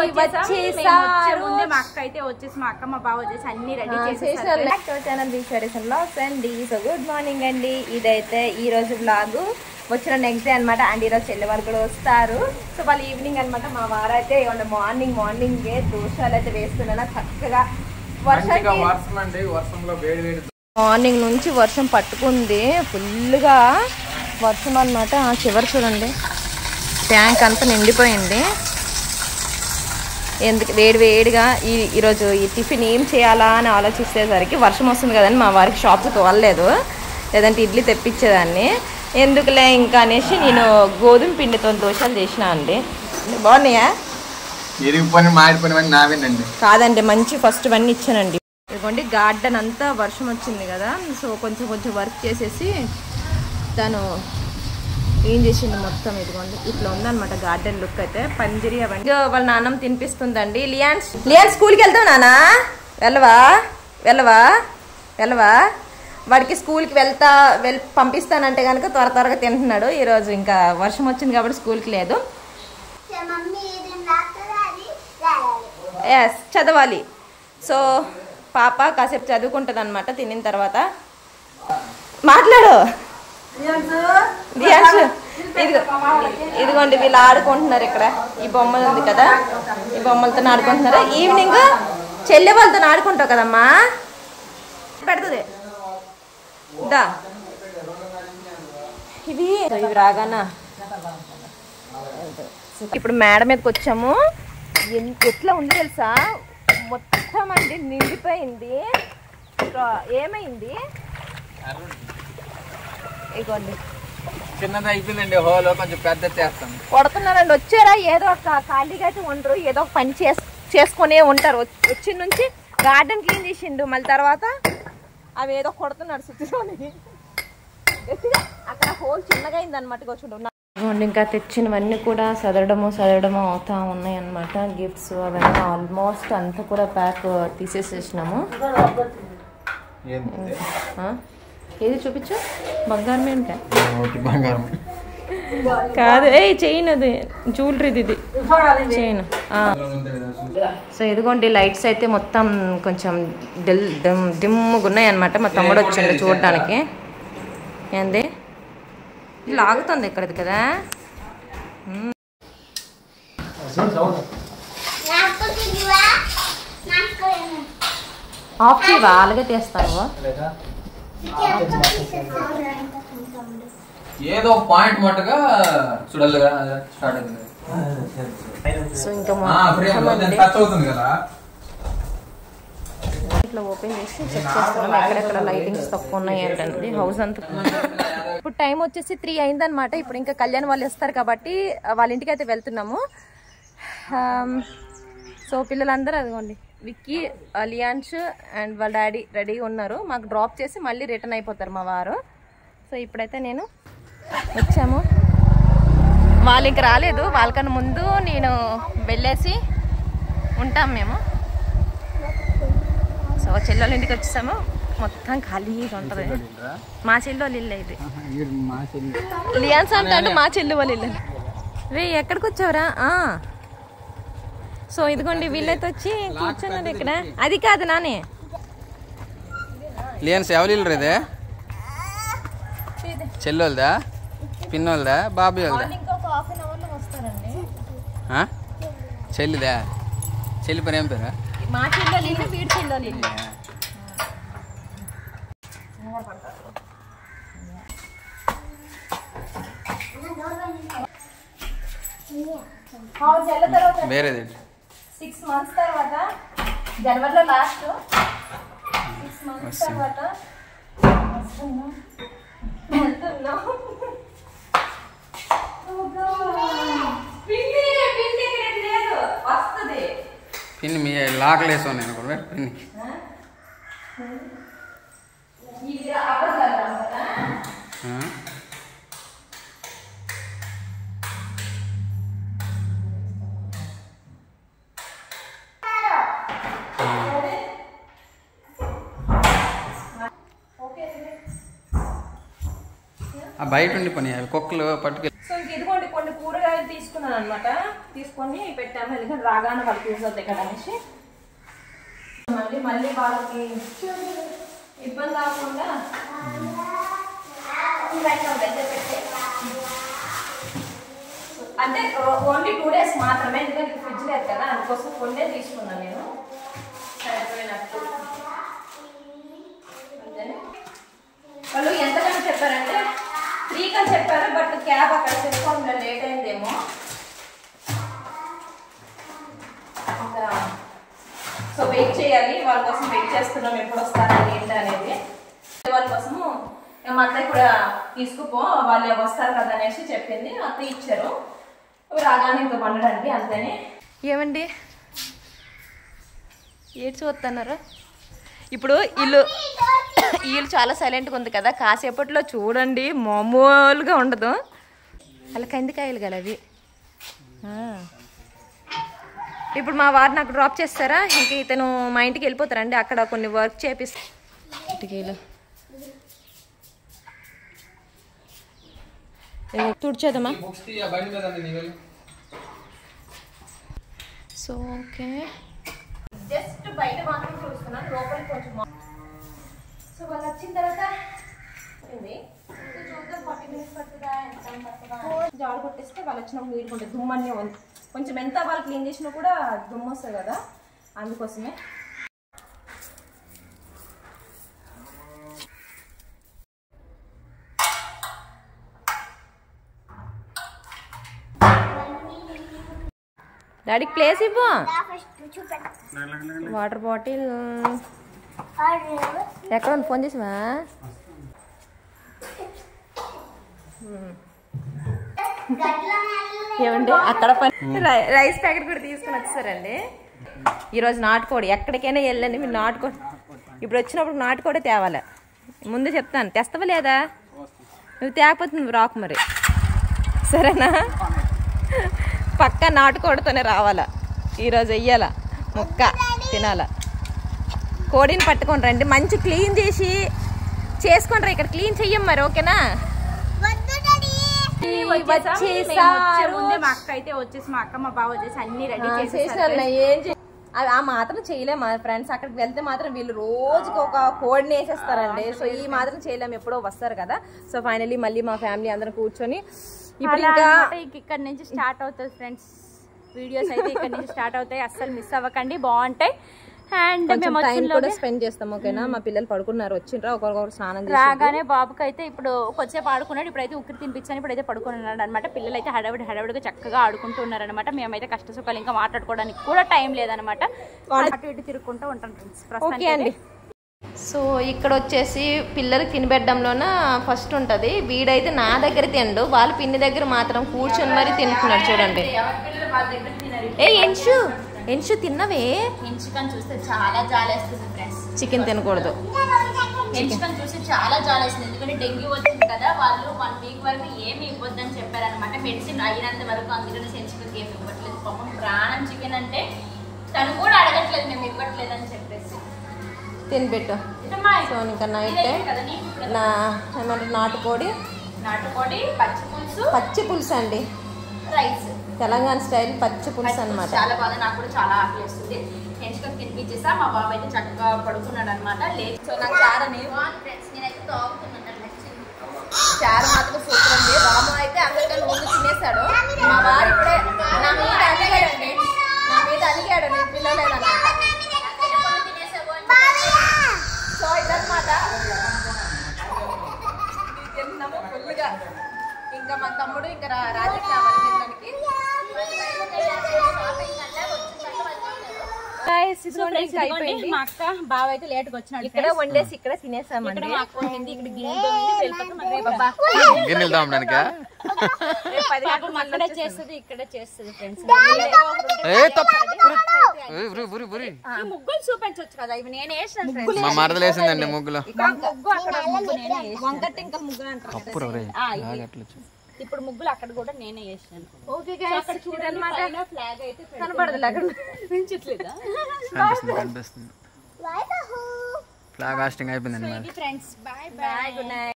వచ్చేసారు. మా అక్క అయితే వచ్చేసి మా అక్క మా బావ వచ్చేసి అన్ని రెడీ చేసేసారు. ఛానల్ అండి. సో గుడ్ మార్నింగ్ అండి. ఇదైతే ఈ రోజు బ్లాగ్ వచ్చిన నెక్స్ట్ డే అనమాట. అండ్ ఈరోజు చెల్లి వాళ్ళు కూడా వస్తారు. సో వాళ్ళు ఈవినింగ్ అనమాట. మా వారు అయితే మార్నింగే దోషాలు అయితే వేస్తున్నాను చక్కగా. మార్నింగ్ నుంచి వర్షం పట్టుకుంది ఫుల్గా వర్షం అనమాట. చివరి చూడండి ట్యాంక్ అంతా నిండిపోయింది. ఎందుకు వేడిగా ఈరోజు ఈ టిఫిన్ ఏం చేయాలా అని ఆలోచిస్తేసరికి వర్షం వస్తుంది కదండి. మా వారికి షాప్కి తోలలేదు, లేదంటే ఇడ్లీ తెప్పించేదాన్ని. ఎందుకులే ఇంకా అనేసి నేను గోధుమ పిండితో దోశలు చేసినా అండి. బాగున్నాయా? కాదండి మంచి ఫస్ట్ వన్నీ ఇచ్చానండి. ఇదిగోండి గార్డెన్ అంతా వర్షం వచ్చింది కదా, సో కొంచెం వర్క్ చేసేసి తను ఏం చేసింది మొత్తం. ఇదిగోండి ఇట్లా ఉందన్నమాట గార్డెన్ లుక్ అయితే. పందిరి అవన్నీ వాళ్ళ నాన్నమ్మ తినిపిస్తుందండి. లియాన్ స్కూల్కి వెళ్తావు నానా? వెళ్ళవా? వాడికి స్కూల్కి పంపిస్తానంటే కనుక త్వరగా తింటున్నాడు. ఈరోజు ఇంకా వర్షం వచ్చింది కాబట్టి స్కూల్కి లేదు. ఎస్ చదవాలి. సో పాప కాసేపు చదువుకుంటుంది అనమాట. తినిన తర్వాత మాట్లాడు. ఇదిగోండి వీళ్ళు ఆడుకుంటున్నారు ఇక్కడ. ఈ బొమ్మలు ఉంది కదా, ఈ బొమ్మలతో ఆడుకుంటున్నారు. ఈవినింగ్ చెల్లె వాళ్ళతో ఆడుకుంటావు కదమ్మా. పెడుతుంది దా. ఇవి రాగానా ఇప్పుడు మేడ మీదకి వచ్చాము. ఎట్లా ఉంది తెలుసా, మొత్తం అండి నిండిపోయింది. ఏమైంది ఇగోండి చిన్నది అయిపోయిందండి. హోలో కొంచెం పెద్ద చేస్తాం. కొడుతున్నారండి. వచ్చారా ఏదో ఒక ఖాళీగా అయితే ఉండరు, ఏదో ఒక పని చేసుకునే ఉంటారు. వచ్చిన నుంచి గార్డెన్ క్లీన్ చేసిండు, మళ్ళీ తర్వాత అవి ఏదో కొడుతున్నాడు సుత్తిలోని. అక్కడ హోల్ చిన్నగా అయిందనమాట. ఇంకా తెచ్చినవన్నీ కూడా సదరడము అవుతా ఉన్నాయి అన్నమాట. గిఫ్ట్స్ అవన్నీ ఆల్మోస్ట్ అంతా కూడా ప్యాక్ తీసేసేసినాము. ఏది చూపించు? బంగారం ఏంట? కాదు చైన్, అది జ్యువెలరీది, ఇది చైన్. సో ఇదిగోండి లైట్స్ అయితే మొత్తం కొంచెం డిమ్గా ఉన్నాయి అనమాట. మా తమ్ముడు వచ్చిండు చూడడానికి. ఏంది లాగుతుంది ఇక్కడది కదా. ఆఫ్ చేయవా? అలాగే తీస్తావు. ఏదో పాయింట్ మట్టుగా చూడాలిగా స్టార్ట్ అవుతుంది. సో ఇంకా ఇట్లా ఓపెన్ చేసి చెక్ చేస్తున్నాం ఎక్కడెక్కడ లైటింగ్స్ తక్కువ ఉన్నాయి ఏంటండి. హౌస్ అంతా ఇప్పుడు టైం వచ్చేసి 3 అయిందనమాట. ఇప్పుడు ఇంకా కళ్యాణ్ వాళ్ళు వస్తారు కాబట్టి వాళ్ళ ఇంటికి అయితే వెళ్తున్నాము. సో పిల్లలందరూ అదిగోండి విక్కీ, లియాన్స్ అండ్ వాళ్ళ డాడీ రెడీ ఉన్నారు. మాకు డ్రాప్ చేసి మళ్ళీ రిటర్న్ అయిపోతారు మా వారు. సో ఇప్పుడైతే నేను వచ్చాము. వాళ్ళు ఇంక రాలేదు. వాళ్ళకన్నా ముందు నేను వెళ్ళేసి ఉంటాం మేము. సో చెల్లెళ్ళ ఇంటికి వచ్చేసాము. మొత్తం ఖాళీగా ఉంటుంది. మా చెల్లి వాళ్ళ ఇల్లు ఇది. లియాన్స్ అంటే మా చెల్లి వాళ్ళ ఇల్లు. ఎక్కడికి వచ్చావురా? సో ఇదిగోండి వీళ్ళైతే వచ్చి కూర్చున్నారు ఇక్కడ. అది కాదు నానే లియాన్స్ ఎవరి ఇల్లు రేదే? చెల్లెళ్ళదా, పిన్నోళ్ళదా, బాబు వాళ్ళదా? చెల్లిదా? చెల్లి పని ఏం పేరా? మా చెల్లి వీడి చెల్లి. వేరేది 6 months తర్వాత జనవరిలో లాస్ట్ 6 months తర్వాత పిన్ని మీ లాకలేసా నేను కూడా పిన్ని బయట ఉండి పని కుక్కలు పట్టుకెళ్ళి. సో ఇదిగోండి కొన్ని కూరగాయలు తీసుకుని తీసుకున్నాను అనమాట. తీసుకొని పెట్టాము, ఎందుకంటే రాగానే వాళ్ళకి యూజ్ అవుతాయి కదా అనేసి. మళ్ళీ వాళ్ళకి ఇబ్బంది కాకుండా అంటే ఓన్లీ 2 days మాత్రమే, ఎందుకంటే ఫ్రిడ్జ్ లేదు కదా, అందుకోసం కొన్నే తీసుకున్నాను నేను. సరిపోయినట్టు అంతేనే. వాళ్ళు ఎంతకని చెప్పారంటే 3 అని చెప్పారు, బట్ క్యాబ్ అక్కడ చెప్పుకోవడం లేట్ అయిందేమో. ఇంకా సో వెయిట్ చేయాలి, వాళ్ళ కోసం వెయిట్ చేస్తున్నాం ఎప్పుడు వస్తారని ఏంటి అనేది. వాళ్ళ కోసము మా అత్తయ్య కూడా తీసుకుపో, వాళ్ళు వస్తారు కదా అనేసి చెప్పింది. అత్తయ్య ఇచ్చారు, రాగానే ఇంకా వండడానికి అంతేనే. ఏమండి ఏడ్చి వస్తున్నారు ఇప్పుడు? వీళ్ళు చాలా సైలెంట్గా ఉంది కదా, కాసేపట్లో చూడండి మామూలుగా ఉండదు. అలా కందికాయలు గల అవి. ఇప్పుడు మా వారు నాకు డ్రాప్ చేస్తారా, ఇంక ఇతను మా ఇంటికి వెళ్ళిపోతారండి. అక్కడ కొన్ని వర్క్ చేపిస్తా. ఇటుకీలు తుడిచేదమ్మా. సో ఓకే, జస్ట్ బయట మాత్రం చూస్తున్నాను, లోపలికి కొంచెం. సో వాళ్ళు వచ్చిన తర్వాత చూద్దాం 40 minutes పడుతుందా, ఎంత పడుతుందా. జాడు కొట్టేస్తే వాళ్ళు వచ్చినప్పుడు వీడుకుంటారు. దుమ్మన్నీ కొంచెం ఎంత వాళ్ళు క్లీన్ చేసినా కూడా దుమ్ము వస్తుంది కదా, అందుకోసమే. డాడీకి ప్లేస్ ఇవ్వు. వాటర్ బాటిల్ ఎక్కడ ఉంది, ఫోన్ చేసివా? ఏమండి అక్కడ రైస్ ప్యాకెట్ కూడా తీసుకుని వచ్చేసారండి. ఈరోజు నాటుకోడి, ఎక్కడికైనా వెళ్ళండి మీరు నాటుకోడి. ఇప్పుడు వచ్చినప్పుడు నాటుకోడి తేవాలి. ముందు చెప్తాను, తెస్తావా లేదా? నువ్వు తేకపోతే నువ్వు రాకు మరి, సరేనా? పక్క నాటుకోడితోనే రావాలా, ఈరోజు వెయ్యాల ముక్క తినాల. కోడిని పట్టుకొని రండి, మంచి క్లీన్ చేసి చేసుకొని రా. ఇక్కడ క్లీన్ చెయ్యం మరి, ఓకేనా? మా అక్క అయితే వచ్చేసి, మా అక్క మా బావ వచ్చేసి అన్ని రెడీ చేసేసారు. ఏం ఆ మాత్రం చేయలేము మా ఫ్రెండ్స్. అక్కడికి వెళ్తే మాత్రం వీళ్ళు రోజుకి ఒక కోడిని వేసేస్తారండి. సో ఈ మాత్రం చేయలేము, ఎప్పుడో వస్తారు కదా. సో ఫైనలీ మళ్ళీ మా ఫ్యామిలీ అందరం కూర్చొని ఇప్పుడు ఇంకా ఇక్కడ నుంచి స్టార్ట్ అవుతుంది ఫ్రెండ్స్. వీడియోస్ అయితే ఇక్కడ నుంచి స్టార్ట్ అవుతాయి, అస్సలు మిస్ అవ్వకండి, బాగుంటాయి. అండ్ మేము టైం కూడా స్పెండ్ చేస్తాం, ఓకేనా? మా పిల్లలు పడుకున్నారు, వచ్చిండ్రా ఒకరికొకరు స్నానం రాగానే. బాబుకి అయితే ఇప్పుడు కొద్దిసేపు ఆడుకున్నాడు, ఇప్పుడైతే ఉక్కిరి తినిపించాను, ఇప్పుడైతే పడుకున్నాడు అనమాట. పిల్లలు అయితే హడావిడిగా చక్కగా ఆడుకుంటూ ఉన్నారనమాట. మేమైతే కష్ట సుఖాలు ఇంకా మాట్లాడుకోవడానికి కూడా టైం లేదనమాట. అటు ఇటు తిరుగుకుంటూ ఉంటాం ఫ్రెండ్స్. ఓకే అండి. సో ఇక్కడ వచ్చేసి పిల్లలకి తినబెట్టడంలోన ఫస్ట్ ఉంటుంది. వీడైతే నా దగ్గర తిండు, వాళ్ళ పిన్ని దగ్గర మాత్రం కూర్చొని మరి తింటున్నాడు. చూడండి. ఎన్షు తిన్నవే. ఎన్షుకని చూస్తే చాలా జాలేస్తుంది ఫ్రెండ్స్. చికెన్ తినకూడదు. ఎన్షుకని చూస్తే చాలా జాలేస్తుంది, ఎందుకంటే డెంగ్యూ వచ్చింది కదా. వాళ్ళు 1 week వరకు ఏమి ఇవ్వద్దని చెప్పారనమాట, మెడిసిన్ అయినంత వరకు. అందుకని ఎన్షుకకి ఏమి ఇవ్వట్లేదు. పాపం ప్రాణం చికెన్ అంటే తను కూడా అడగట్లేదు, మేము ఇవ్వట్లేదు అని చెప్పేసి. తినిపెట్టు. సో ఇంకా నైట్ ఏమంటారు, నాటుకోడి పచ్చి పులుసు అండి. రైస్ తెలంగాణ స్టైల్ పచ్చి పులుసు అనమాట. చాలా బాగా, నాకు కూడా చాలా ఆకలి వేస్తుంది. ఎంచుకొని తినిపించేసా. మా బాబు అయితే చక్కగా పడుకున్నాడు అనమాట. లేదు సో నాకు చారు నేనైతే తాగుతున్నాను. చారు మాత్రం సూపర్ ఉంది. రాము అయితే అందరికన్నా ముందు తినేసాడు. మా వారు ఇప్పుడే నా మీద అలిగాడండి, నేను పిల్లలేదన్నమాట. సో ఇదన్నమాట తిన్నాము ఫుల్గా. ఇంకా మా తమ్ముడు ఇంకా రాజకీయ మా అక్క బావ అయితే లేట్గా వచ్చినాడు. ఇక్కడ వండేసి ఇక్కడ తినేసామండి. అక్కడే చేస్తుంది, ఇక్కడే చేస్తుంది ఫ్రెండ్స్. ముగ్గులు చూపించవచ్చు కదా, ఇవి నేను వేసాను. ముగ్గు అక్కడ వంకటి ఇంకా ముగ్గులు అంటారు. ఇప్పుడు ముగ్గులు అక్కడ కూడా నేనే వేసాను. ఓకే గైస్, అక్కడ చూడండి ఫ్లాగ్ అయితే కనబడదు, అక్కడ పెంచట్లేదా? ఫ్లాగ్ హాస్టింగ్ అయిపోయిందండి friends. By by, good night.